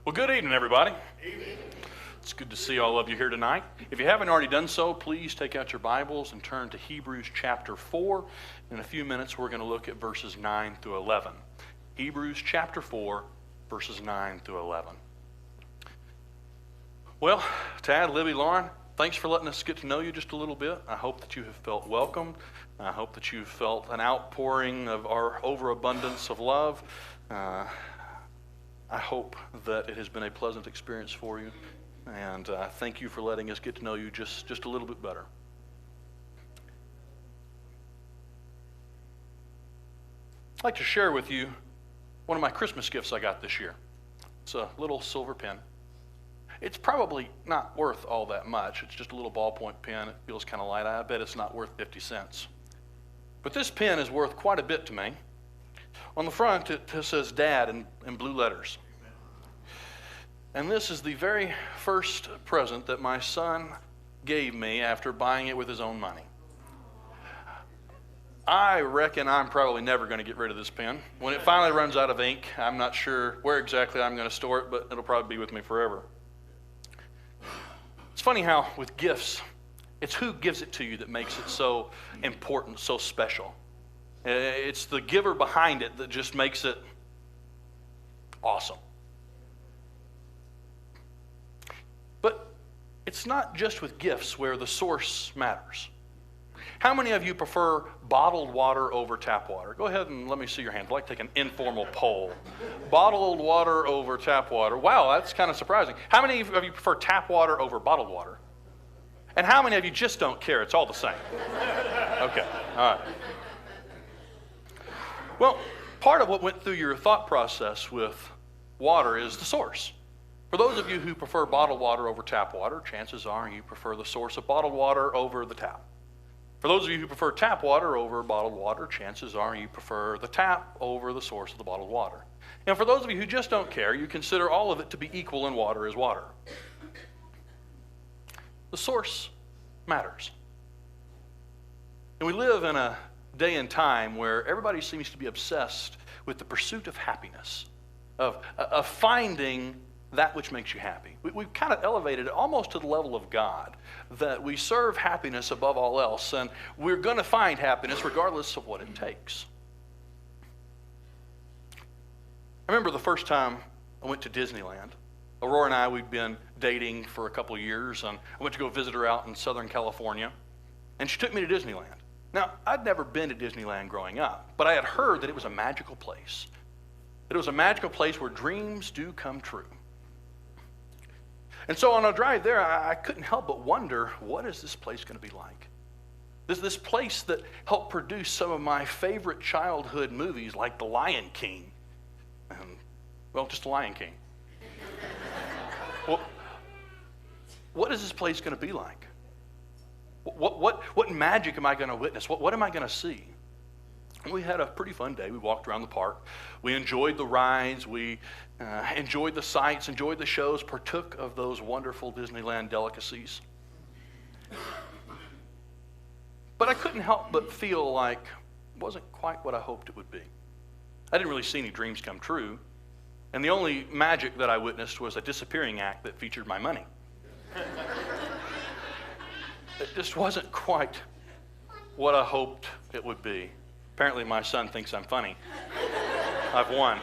Well, good evening, everybody. Evening. It's good to see all of you here tonight. If you haven't already done so, please take out your Bibles and turn to Hebrews chapter 4. In a few minutes, we're going to look at verses 9 through 11. Hebrews chapter 4, verses 9 through 11. Well, Tad, Libby, Lauren, thanks for letting us get to know you just a little bit. I hope that you have felt welcomed. I hope that you've felt an outpouring of our overabundance of love. I hope that it has been a pleasant experience for you, and thank you for letting us get to know you just a little bit better. I'd like to share with you one of my Christmas gifts I got this year. It's a little silver pen. It's probably not worth all that much. It's just a little ballpoint pen. It feels kind of light. I bet it's not worth 50 cents. But this pen is worth quite a bit to me. On the front, it says Dad in blue letters. And this is the very first present that my son gave me after buying it with his own money. I reckon I'm probably never going to get rid of this pen. When it finally runs out of ink, I'm not sure where exactly I'm going to store it, but it'll probably be with me forever. It's funny how with gifts, it's who gives it to you that makes it so important, so special. It's the giver behind it that just makes it awesome. But it's not just with gifts where the source matters. How many of you prefer bottled water over tap water? Go ahead and let me see your hands. I'd like to take an informal poll. Bottled water over tap water. Wow, that's kind of surprising. How many of you prefer tap water over bottled water? And how many of you just don't care? It's all the same. Okay, all right. Well, part of what went through your thought process with water is the source. For those of you who prefer bottled water over tap water, chances are you prefer the source of bottled water over the tap. For those of you who prefer tap water over bottled water, chances are you prefer the tap over the source of the bottled water. And for those of you who just don't care, you consider all of it to be equal and water is water. The source matters. And we live in a day and time where everybody seems to be obsessed with the pursuit of happiness, of finding that which makes you happy. We've kind of elevated it almost to the level of God, that we serve happiness above all else, and we're going to find happiness regardless of what it takes. I remember the first time I went to Disneyland. Aurora and I, we'd been dating for a couple of years, and I went to go visit her out in Southern California, and she took me to Disneyland. Now, I'd never been to Disneyland growing up, but I had heard that it was a magical place. That it was a magical place where dreams do come true. And so on a drive there, I couldn't help but wonder, what is this place going to be like? This place that helped produce some of my favorite childhood movies like The Lion King. And, well, just The Lion King. Well, what is this place going to be like? What magic am I going to witness? What am I going to see? We had a pretty fun day. We walked around the park. We enjoyed the rides. We enjoyed the sights, enjoyed the shows, partook of those wonderful Disneyland delicacies. But I couldn't help but feel like it wasn't quite what I hoped it would be. I didn't really see any dreams come true. And the only magic that I witnessed was a disappearing act that featured my money. It just wasn't quite what I hoped it would be. Apparently my son thinks I'm funny. I've won.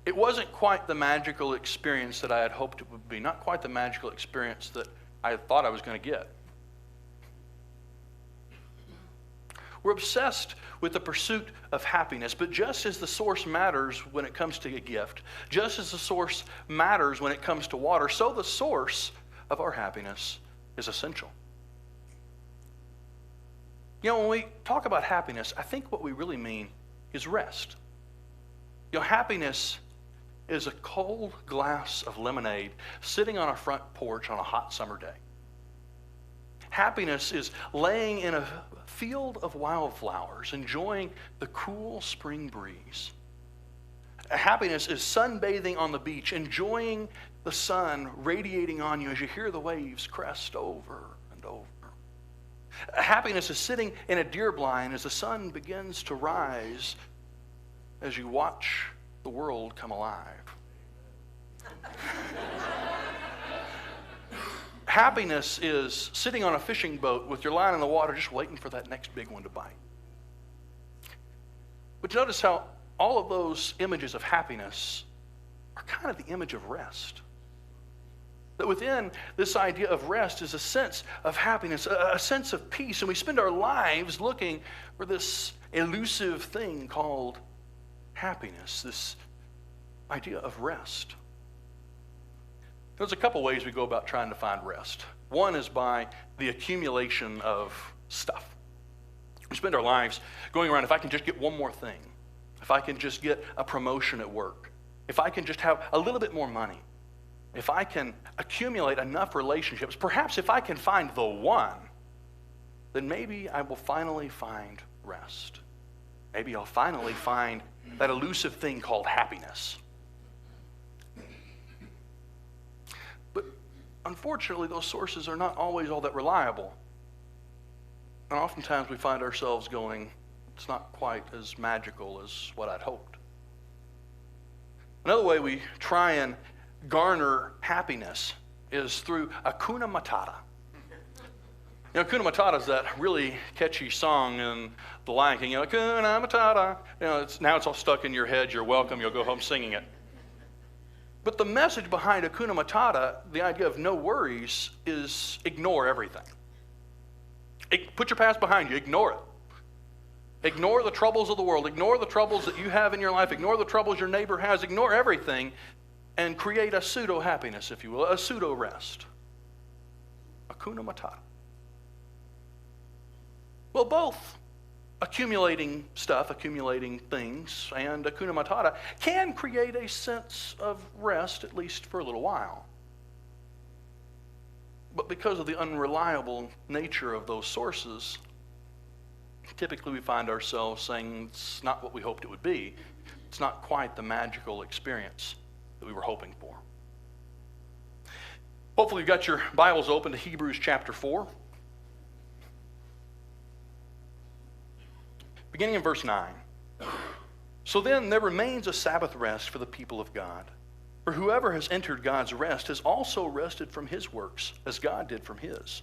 It wasn't quite the magical experience that I had hoped it would be, not quite the magical experience that I thought I was going to get. We're obsessed with the pursuit of happiness, but just as the source matters when it comes to a gift, just as the source matters when it comes to water, so the source of our happiness is essential. You know, when we talk about happiness, I think what we really mean is rest. You know, happiness is a cold glass of lemonade sitting on a front porch on a hot summer day. Happiness is laying in a field of wildflowers, enjoying the cool spring breeze. Happiness is sunbathing on the beach, enjoying the sun radiating on you as you hear the waves crest over and over. Happiness is sitting in a deer blind as the sun begins to rise, as you watch the world come alive. Happiness is sitting on a fishing boat with your line in the water just waiting for that next big one to bite. But notice how all of those images of happiness are kind of the image of rest. That within this idea of rest is a sense of happiness, a sense of peace, and we spend our lives looking for this elusive thing called happiness, this idea of rest. There's a couple ways we go about trying to find rest. One is by the accumulation of stuff. We spend our lives going around, if I can just get one more thing, if I can just get a promotion at work, if I can just have a little bit more money, if I can accumulate enough relationships, perhaps if I can find the one, then maybe I will finally find rest. Maybe I'll finally find that elusive thing called happiness. But unfortunately, those sources are not always all that reliable. And oftentimes we find ourselves going, it's not quite as magical as what I'd hoped. Another way we try and garner happiness is through Hakuna Matata. You know, Hakuna Matata is that really catchy song in The Lion King. You know, Hakuna Matata. You know, now it's all stuck in your head. You're welcome. You'll go home singing it. But the message behind Hakuna Matata, the idea of no worries, is ignore everything. Put your past behind you. Ignore it. Ignore the troubles of the world. Ignore the troubles that you have in your life. Ignore the troubles your neighbor has. Ignore everything and create a pseudo-happiness, if you will, a pseudo-rest. Hakuna Matata. Well, both accumulating stuff, accumulating things, and Hakuna Matata can create a sense of rest, at least for a little while. But because of the unreliable nature of those sources, typically we find ourselves saying it's not what we hoped it would be. It's not quite the magical experience that we were hoping for. Hopefully you've got your Bibles open to Hebrews chapter 4. Beginning in verse 9. So then there remains a Sabbath rest for the people of God. For whoever has entered God's rest has also rested from his works, as God did from his.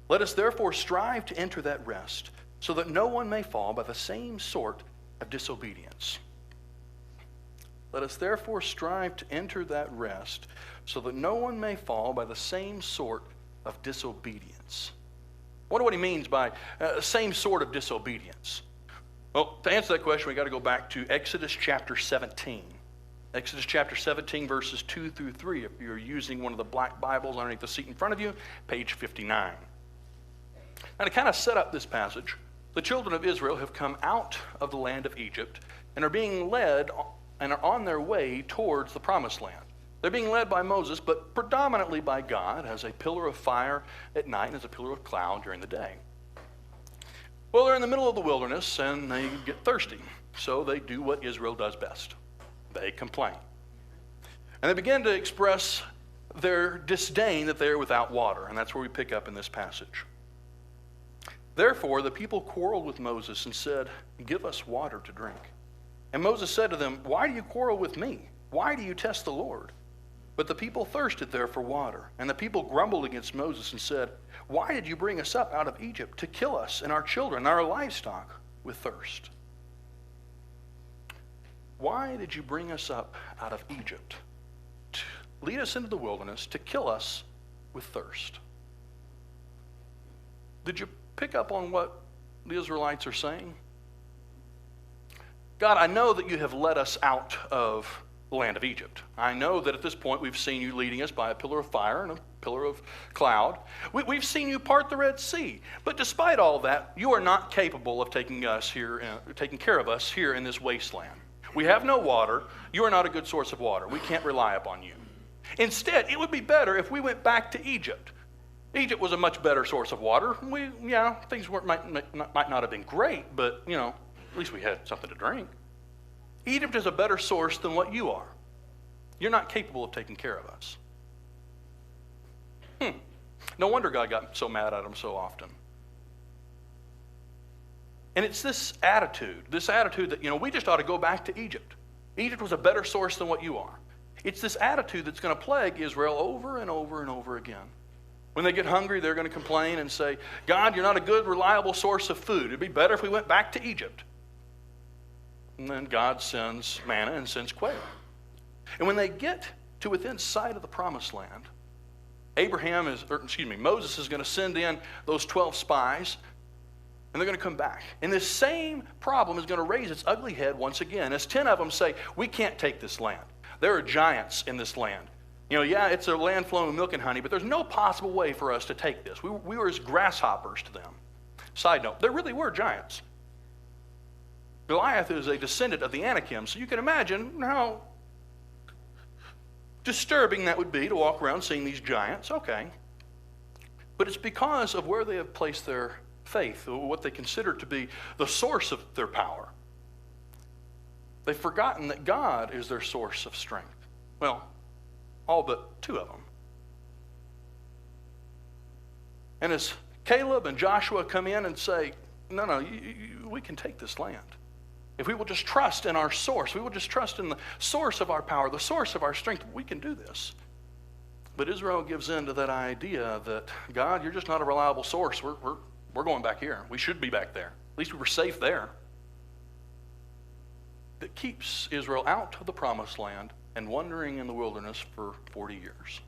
Let us therefore strive to enter that rest, so that no one may fall by the same sort of disobedience. Let us therefore strive to enter that rest, so that no one may fall by the same sort of disobedience. I wonder what he means by same sort of disobedience. Well, to answer that question, we've got to go back to Exodus chapter 17. Exodus chapter 17, verses 2 through 3, if you're using one of the black Bibles underneath the seat in front of you, page 59. And to kind of set up this passage, the children of Israel have come out of the land of Egypt and are being led and are on their way towards the promised land. They're being led by Moses, but predominantly by God, as a pillar of fire at night and as a pillar of cloud during the day. Well, they're in the middle of the wilderness and they get thirsty, so they do what Israel does best. They complain. And they begin to express their disdain that they're without water, and that's where we pick up in this passage. Therefore, the people quarreled with Moses and said, "Give us water to drink." And Moses said to them, "Why do you quarrel with me? Why do you test the Lord?" But the people thirsted there for water, and the people grumbled against Moses and said, "Why did you bring us up out of Egypt to kill us and our children and our livestock with thirst?" Why did you bring us up out of Egypt to lead us into the wilderness to kill us with thirst? Did you pick up on what the Israelites are saying? God, I know that you have led us out of the land of Egypt. I know that at this point we've seen you leading us by a pillar of fire and a pillar of cloud. We've seen you part the Red Sea. But despite all that, you are not capable of taking care of us here in this wasteland. We have no water. You are not a good source of water. We can't rely upon you. Instead, it would be better if we went back to Egypt. Egypt was a much better source of water. Things might not have been great, but, at least we had something to drink. Egypt is a better source than what you are. You're not capable of taking care of us. No wonder God got so mad at them so often. And it's this attitude that, we just ought to go back to Egypt. Egypt was a better source than what you are. It's this attitude that's going to plague Israel over and over and over again. When they get hungry, they're going to complain and say, God, you're not a good, reliable source of food. It'd be better if we went back to Egypt. And then God sends manna and sends quail. And when they get to within sight of the promised land, Moses is going to send in those 12 spies, and they're going to come back. And this same problem is going to raise its ugly head once again, as 10 of them say, we can't take this land. There are giants in this land. It's a land flowing with milk and honey, but there's no possible way for us to take this. We were as grasshoppers to them. Side note, there really were giants. Goliath is a descendant of the Anakim, so you can imagine how disturbing that would be to walk around seeing these giants. Okay. But it's because of where they have placed their faith, or what they consider to be the source of their power. They've forgotten that God is their source of strength. Well, all but 2 of them. And as Caleb and Joshua come in and say, no, we can take this land. If we will just trust in our source, we will just trust in the source of our power, the source of our strength, we can do this. But Israel gives in to that idea that, God, you're just not a reliable source. We're going back here. We should be back there. At least we were safe there. That keeps Israel out of the promised land and wandering in the wilderness for 40 years.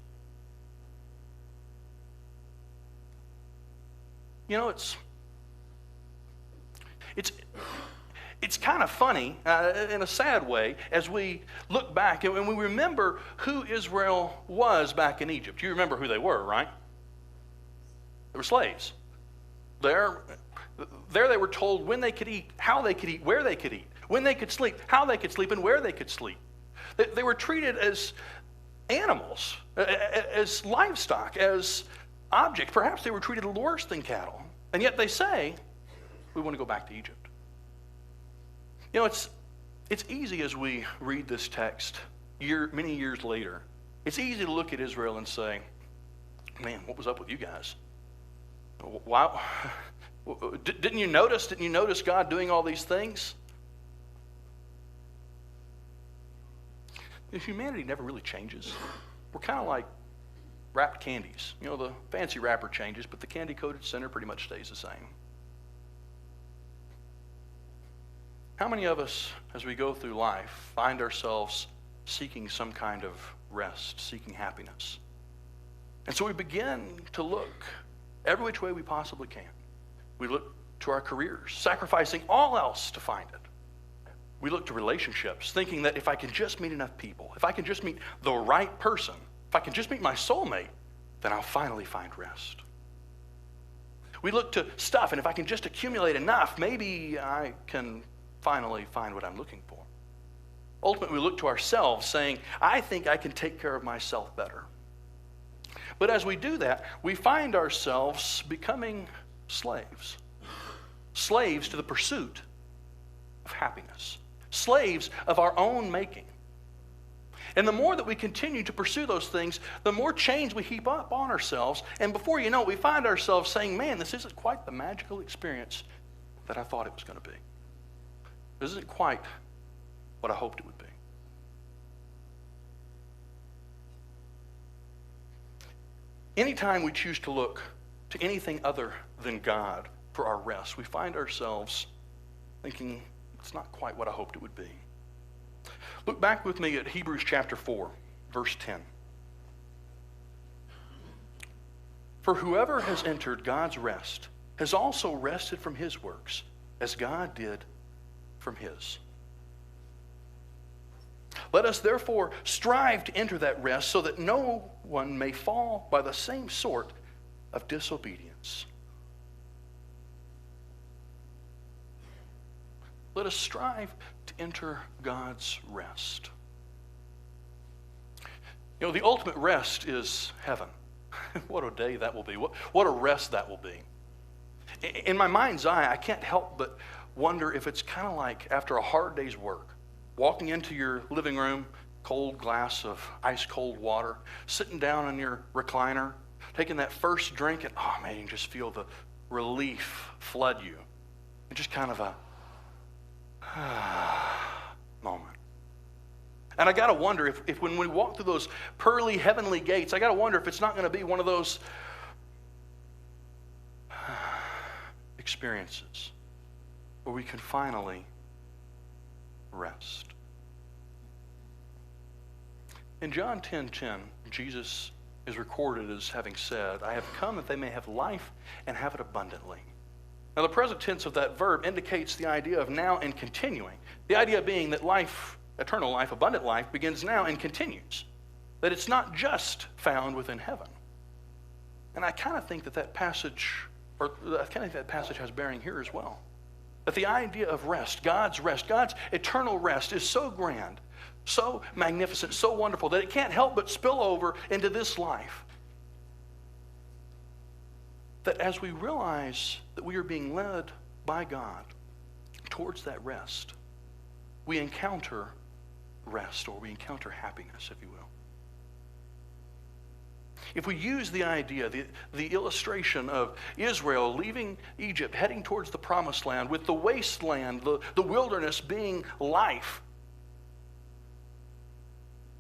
It's kind of funny, in a sad way, as we look back and we remember who Israel was back in Egypt. You remember who they were, right? They were slaves. There they were told when they could eat, how they could eat, where they could eat, when they could sleep, how they could sleep, and where they could sleep. They were treated as animals, as livestock, as objects. Perhaps they were treated worse than cattle. And yet they say, we want to go back to Egypt. It's easy as we read this text many years later. It's easy to look at Israel and say, man, what was up with you guys? Why? Didn't you notice God doing all these things? Humanity never really changes. We're kind of like wrapped candies. The fancy wrapper changes, but the candy-coated center pretty much stays the same. How many of us, as we go through life, find ourselves seeking some kind of rest, seeking happiness? And so we begin to look every which way we possibly can. We look to our careers, sacrificing all else to find it. We look to relationships, thinking that if I can just meet enough people, if I can just meet the right person, if I can just meet my soulmate, then I'll finally find rest. We look to stuff, and if I can just accumulate enough, maybe I can finally find what I'm looking for. Ultimately, we look to ourselves, saying, I think I can take care of myself better. But as we do that, we find ourselves becoming slaves. Slaves to the pursuit of happiness. Slaves of our own making. And the more that we continue to pursue those things, the more chains we heap up on ourselves. And before you know it, we find ourselves saying, man, this isn't quite the magical experience that I thought it was going to be. This isn't quite what I hoped it would be. Anytime we choose to look to anything other than God for our rest, we find ourselves thinking, it's not quite what I hoped it would be. Look back with me at Hebrews chapter 4, verse 10. For whoever has entered God's rest has also rested from his works, as God did from his. Let us therefore strive to enter that rest so that no one may fall by the same sort of disobedience. Let us strive to enter God's rest. The ultimate rest is heaven. What a day that will be. What a rest that will be. In my mind's eye, I can't help but wonder if it's kind of like after a hard day's work, walking into your living room, cold glass of ice cold water, sitting down in your recliner, taking that first drink, and oh man, you can just feel the relief flood you. And just kind of a moment. And I got to wonder if when we walk through those pearly heavenly gates, I got to wonder if it's not going to be one of those experiences where we can finally rest. In John 10:10, Jesus is recorded as having said, I have come that they may have life and have it abundantly. Now, the present tense of that verb indicates the idea of now and continuing. The idea being that life, eternal life, abundant life, begins now and continues. That it's not just found within heaven. And I kind of think that passage has bearing here as well. That the idea of rest, God's eternal rest is so grand, so magnificent, so wonderful, that it can't help but spill over into this life. That as we realize that we are being led by God towards that rest, we encounter rest, or we encounter happiness, if you will. If we use the idea, the illustration of Israel leaving Egypt, heading towards the promised land, with the wasteland, the wilderness being life,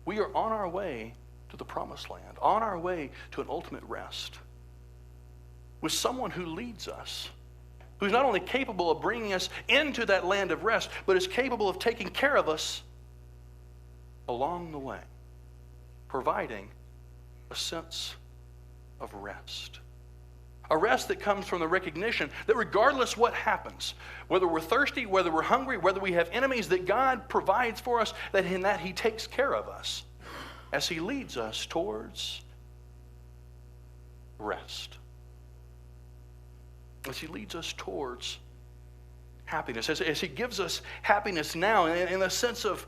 we are on our way to the promised land, on our way to an ultimate rest, with someone who leads us, who's not only capable of bringing us into that land of rest, but is capable of taking care of us along the way, providing a sense of rest. A rest that comes from the recognition that regardless what happens, whether we're thirsty, whether we're hungry, whether we have enemies, that God provides for us, that in that He takes care of us as He leads us towards rest. As He leads us towards happiness, as He gives us happiness now in a sense of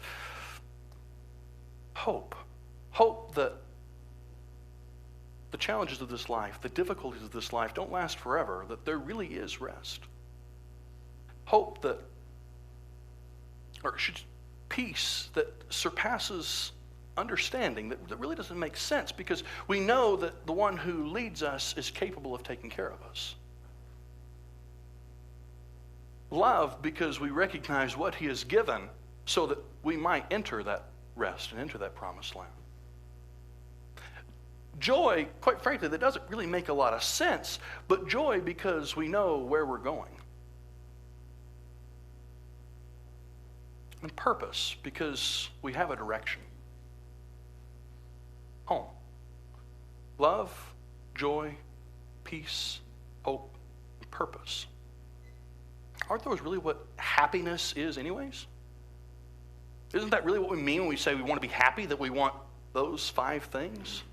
hope. Hope that the challenges of this life, the difficulties of this life don't last forever, that there really is rest. Hope that, peace that surpasses understanding, that really doesn't make sense, because we know that the one who leads us is capable of taking care of us. Love, because we recognize what He has given so that we might enter that rest and enter that promised land. Joy, quite frankly, that doesn't really make a lot of sense, but joy because we know where we're going. And purpose, because we have a direction. Home. Love, joy, peace, hope, and purpose. Aren't those really what happiness is anyways? Isn't that really what we mean when we say we want to be happy, that we want those 5 things?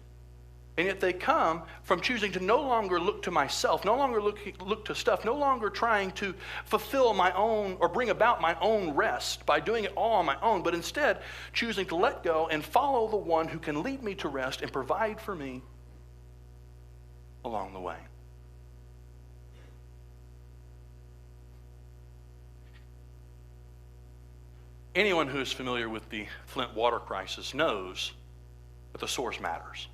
And yet they come from choosing to no longer look to myself, no longer look to stuff, no longer trying to fulfill my own or bring about my own rest by doing it all on my own, but instead choosing to let go and follow the one who can lead me to rest and provide for me along the way. Anyone who is familiar with the Flint water crisis knows that the source matters.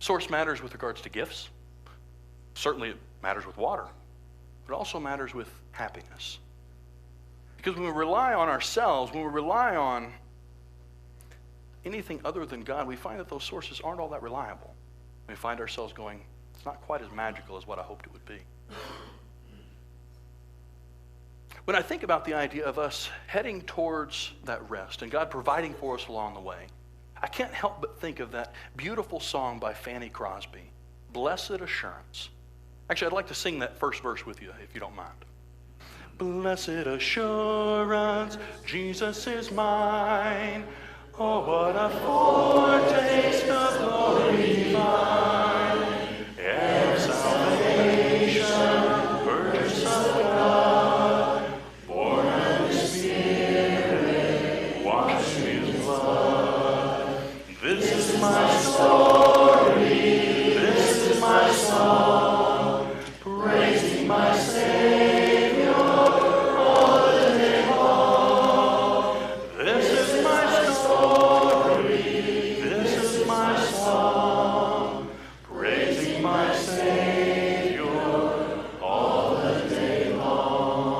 Source matters with regards to gifts. Certainly it matters with water. But it also matters with happiness. Because when we rely on ourselves, when we rely on anything other than God, we find that those sources aren't all that reliable. We find ourselves going, it's not quite as magical as what I hoped it would be. When I think about the idea of us heading towards that rest and God providing for us along the way, I can't help but think of that beautiful song by Fanny Crosby, Blessed Assurance. Actually, I'd like to sing that first verse with you, if you don't mind. Blessed assurance, Jesus is mine. Oh, what a foretaste of glory divine. And salvation, purchase of God, born of the Spirit, washed in His blood. This is my story, this is my song, praising my Savior all the day long. This is my story, this is my song, praising my Savior all the day long.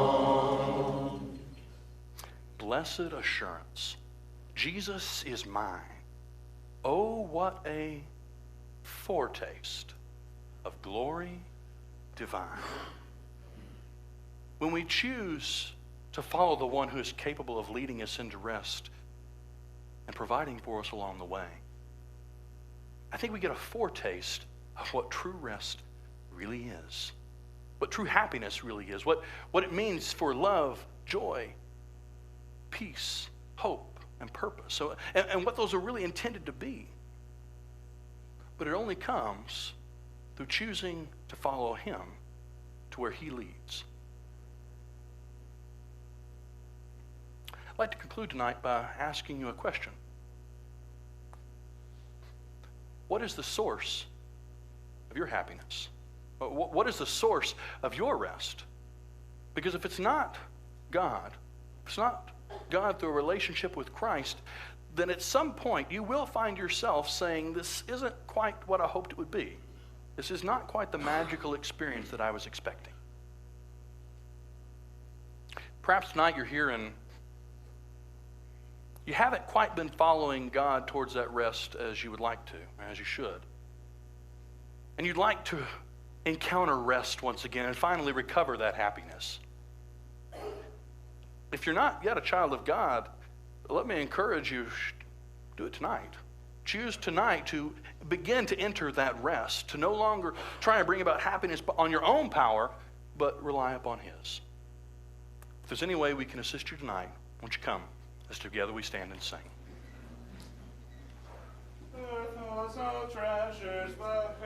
Blessed assurance. Jesus is mine. Oh, what a foretaste of glory divine. When we choose to follow the one who is capable of leading us into rest and providing for us along the way, I think we get a foretaste of what true rest really is, what true happiness really is, what it means for love, joy, peace, hope, and purpose. So, and what those are really intended to be. But it only comes through choosing to follow him to where he leads. I'd like to conclude tonight by asking you a question. What is the source of your happiness? What is the source of your rest? Because if it's not God, if it's not God through a relationship with Christ, then at some point you will find yourself saying, this isn't quite what I hoped it would be. This is not quite the magical experience that I was expecting. Perhaps tonight you're here and you haven't quite been following God towards that rest as you would like to, as you should. And you'd like to encounter rest once again and finally recover that happiness. If you're not yet a child of God, let me encourage you, do it tonight. Choose tonight to begin to enter that rest, to no longer try and bring about happiness on your own power, but rely upon his. If there's any way we can assist you tonight, won't you come? As together we stand and sing. Earth holds no treasures but